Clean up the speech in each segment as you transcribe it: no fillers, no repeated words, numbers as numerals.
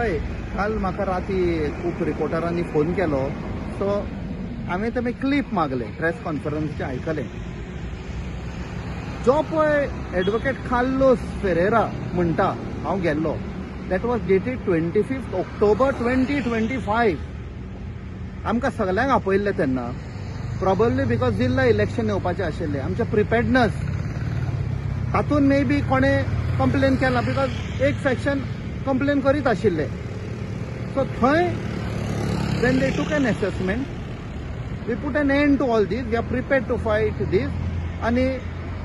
पळय काल म्हाका राती खूब रिपोर्टरांनी फोन केलो सो हांवें तें क्लिप मागले प्रेस कॉन्फरन्सचे आयकलें जो पळय एडवोकेट कार्लोस फेरेरा म्हणटा हांव गेल्लो दॅट वॉज डेटेड 25 ऑक्टोबर 2025 आमकां सगल्यांक आपयल्ले तेन्ना प्रॉबब्ली बिकॉज जिल्ला इलेक्शन येवपाचें आशिल्लें आमचें प्रिपेर्डनेस तातूंत मे बी कोणें कंप्लेन केला बिकॉज एक सेक्शन कंप्लेन करीत आशिल्ले सो थंय when they took an assessment we put an end to all this we are prepared to fight this आनी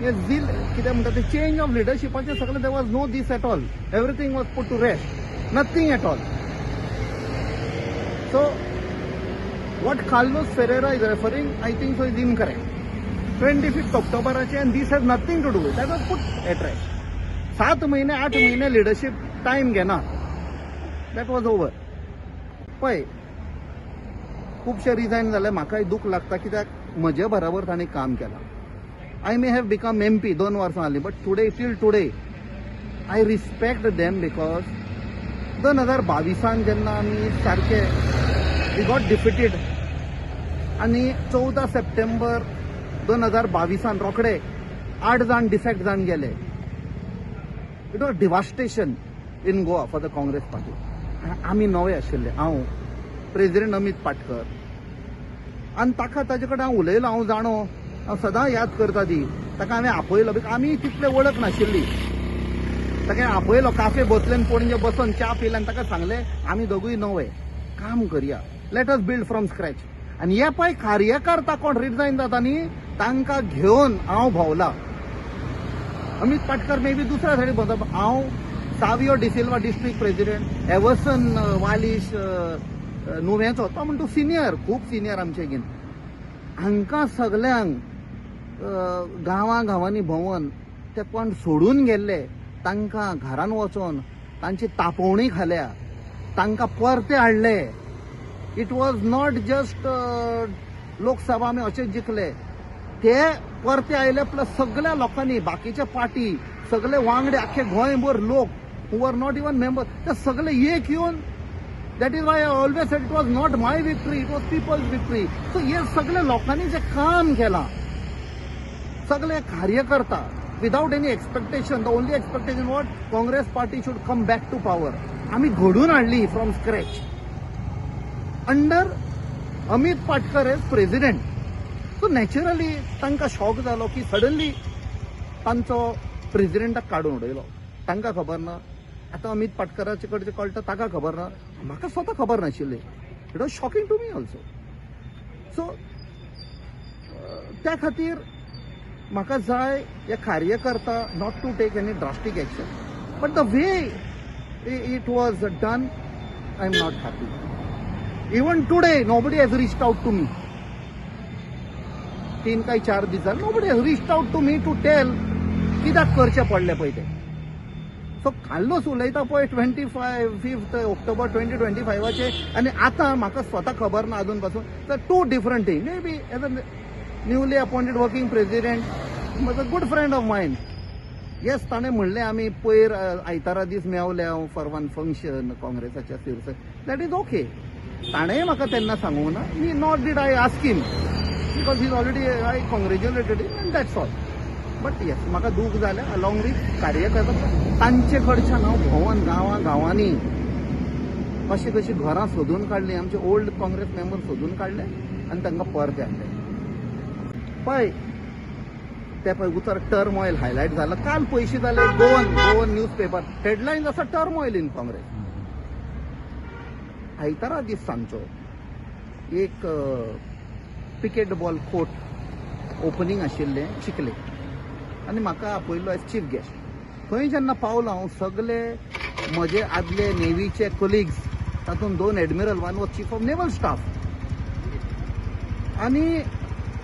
हे झील कितें म्हणटा ते चेंज ऑफ लिडरशिपाचें सगळें there was no this at all everything was put to rest nothing at all so what Carlos Ferreira is referring, I think so is incorrect. 25th October and this has nothing to do with that was put at rest. 7 महिने 8 महिने leadership time घेना that was over. पळय खूबशे resign जाले म्हाकाय दूख लागता कित्याक म्हजे बरोबर ताणें काम केलां I may have become MP 2 वर्सां जालीं but today till today I respect them because 2022 जेन्ना आमी सारके we got defeated आणि 14 सप्टेंबर 2022 रोखडे 8 जाण डिफेक्ट जावन गेले it was devastation in Goa for the Congress party आमी नवे आशिल्ले हांव प्रेसिडेंट अमित पाटकर आनी ताका ताजे कडेन हांव उलयलो हांव जाणो हांव सदां याद करता ती ताका हांवें आपयलो बिकॉज आमी तितले वळख नाशिल्ली ताका आपयलो काफे बसलेन पणजे बसून च्या पिले आनी ताका सांगलें आमी दोगूय नवे काम करया let us build from scratch आनी हे पळय कार्यकर्ता कोण रिजायन जाता न्ही तांकां घेवन हांव भोंवला अमित पाटकर मे बी दुसऱ्या सायडीन भोंवता हांव सावियो डिसिल्वा डिस्ट्रिक्ट प्रेसिडेंट एवर्सन वालिश नुवेंचो तो म्हणटा सिनियर खूब सिनियर आमचे घेन हांकां सगल्यांक गांवांनी भोंवन ते कोण सोडून गेल्ले तांकां घरान वचोन तांची तापोवणी खाल्या तांकां परते हाडले it was not just Lok Sabha आमी अशेंच जिखले ते परते आयले प्लस सगळ्या लोकांनी बाकीचे पार्टी सगळे वांगडे आख्खे गोंयभर लोक who are not even member ते सगळे एक येवन that is why I always said it was not my victory it was people's victory so हे सगळे लोकांनी जे काम केलां सगळे कार्यकर्ता without any expectation the only expectation what Congress party should come back to power आम्ही घडून हाडली from scratch under Amit Patkar as president so naturally तांकां शॉक जालो की सडनली तांचो प्रेसिडेंटाक काडून उडयलो तांकां खबर ना आतां अमित पाटकराचे कडचे कळटा ताका खबर ना म्हाका स्वता खबर नाशिल्लें it was shocking to me also so त्या खातीर म्हाका जाय हे कार्यकर्ता not to take any drastic action but the way it was done I'm not happy even today nobody has reached out to me 3 काय 4 दिस nobody has reached out to me to tell कित्याक करचे पडले पळय ते so काल्लोच उलयता पळय 25 October 2025 चे आनी आतां म्हाका स्वता खबर ना अजून पासून तर 2 different thing may be as a newly appointed working president was a good friend of mine yes ताणें म्हणलें आमी पयर आयतारा दीस मेवले हांव फॉर वन फंक्शन काँग्रेसाच्या शिरसे दॅट इज ओके ताणेंय म्हाका तेन्ना सांगूंक ना me not did I ask him because is already I congratulated him and that's all but yes म्हाका दूख जालें अलॉंग वीथ कार्यकर्ता तांचे कडच्यान हांव भोंवन गांवांनी कशी घरां सोदून काडलीं आमचे ओल्ड काँग्रेस मेंबर सोदून काडले आनी तांकां परते हाडले पळय ते पळय उतर टर्मॉयल हायलायट झालं काल पयशे जाले गोवन न्यूज पेपर हेडलायन्स आसा टर्मॉयल इन काँग्रेस आयतारा दीस सांजचो एक पिकेट बॉल कोर्ट ओपनिंग आशिल्लें चिखले आनी म्हाका आपयल्लो एज चीफ गेस्ट थंय जेन्ना पावलो हांव सगळे म्हजे आदले नेव्हीचे कोलिग्स तातूंत 2 admiral one was chief of naval staff आनी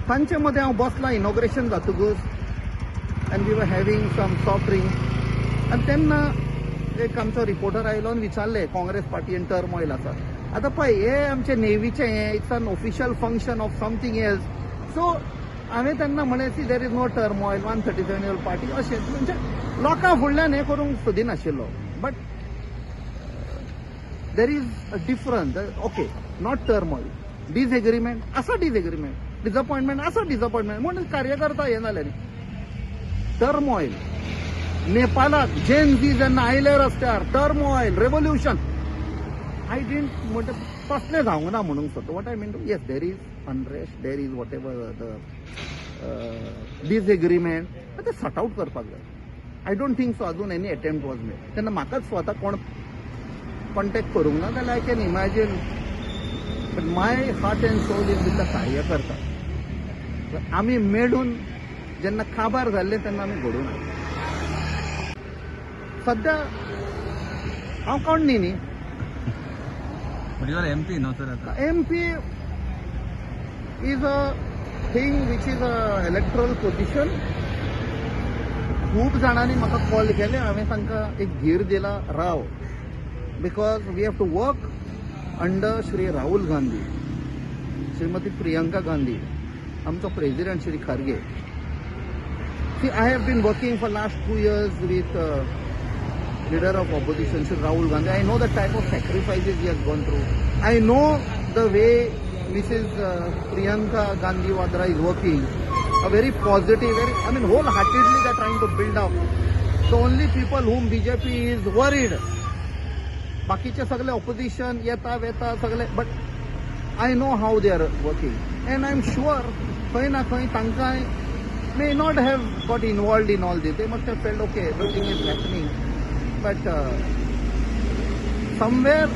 तांचे मध्ये हांव बसला इनॉग्रेशन जातकूच and we were having some soft drink आनी तेन्ना एक आमचो रिपोर्टर आयलो आनी विचारले काँग्रेस पार्टीन टर्मॉयल आसा आतां पळय हे आमचे नेव्हीचे हे it's an official function of something else so हांवें तेन्ना म्हळें see there is no turmoil 137 party अशें म्हणजे लोकां फुडल्यान हें करूंक सोदिनाशिल्लो but there is a difference. Okay, not turmoil, disagreement असं डिसएग्रीमेंट, डिसअपॉइंटमेंट असं डिसअपॉइंटमेंट म्हणून कार्यकर्ता हे जाले न्ही. टर्मॉइल नेपाळात जेन झी जेन्ना आयले रस्त्यार, टर्मॉइल, रेव्होल्युशन, आय डिडंट म्हणजे कसले जावंक ना म्हणूंक सोदता. What I mean to, yes there is unrest, there is whatever the disagreement, ते सॉर्ट आउट करपाक जाय. आय डोंट थिंक सो अजून एनी अटेम्प्ट वॉज मेड. तेन्ना म्हाकाच स्वता कोण कॉन्टॅक्ट करूंक ना जाल्यार I can imagine, but my heart and soul is with the कार्यकर्ता. आमी मेळून जेन्ना काबार जाल्ले तेन्ना आमी घडोवन हाडले. सध्या हांव कोण न्ही MP नो सर आता MP is a thing which is a electoral position. खूप जाणांनी म्हाका कॉल केले, हांवें तांकां एक धीर दिला, राव, because we have to work under Shri Rahul Gandhi, Shrimati Priyanka Gandhi, आमचो president Shri Kharge. See, I have been working for last 2 years with leader of opposition, Shri Rahul Gandhi. I know the type of sacrifices he has gone through. I know the way Mrs. Priyanka Gandhi Vadra is working. A very positive, wholeheartedly they are trying to build up. The only people whom BJP is worried, बाकीचे सगळे opposition येता वेता सगळे, but I know how they are working. And I'm sure खंय ना खंय तांकां may not have got involved in all this. They must have felt, okay, everything is happening. But somewhere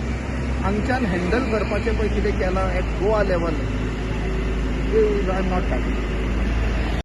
हांगच्यान हँडल करपाचें पळय कितें केलां at Goa level, I am not happy.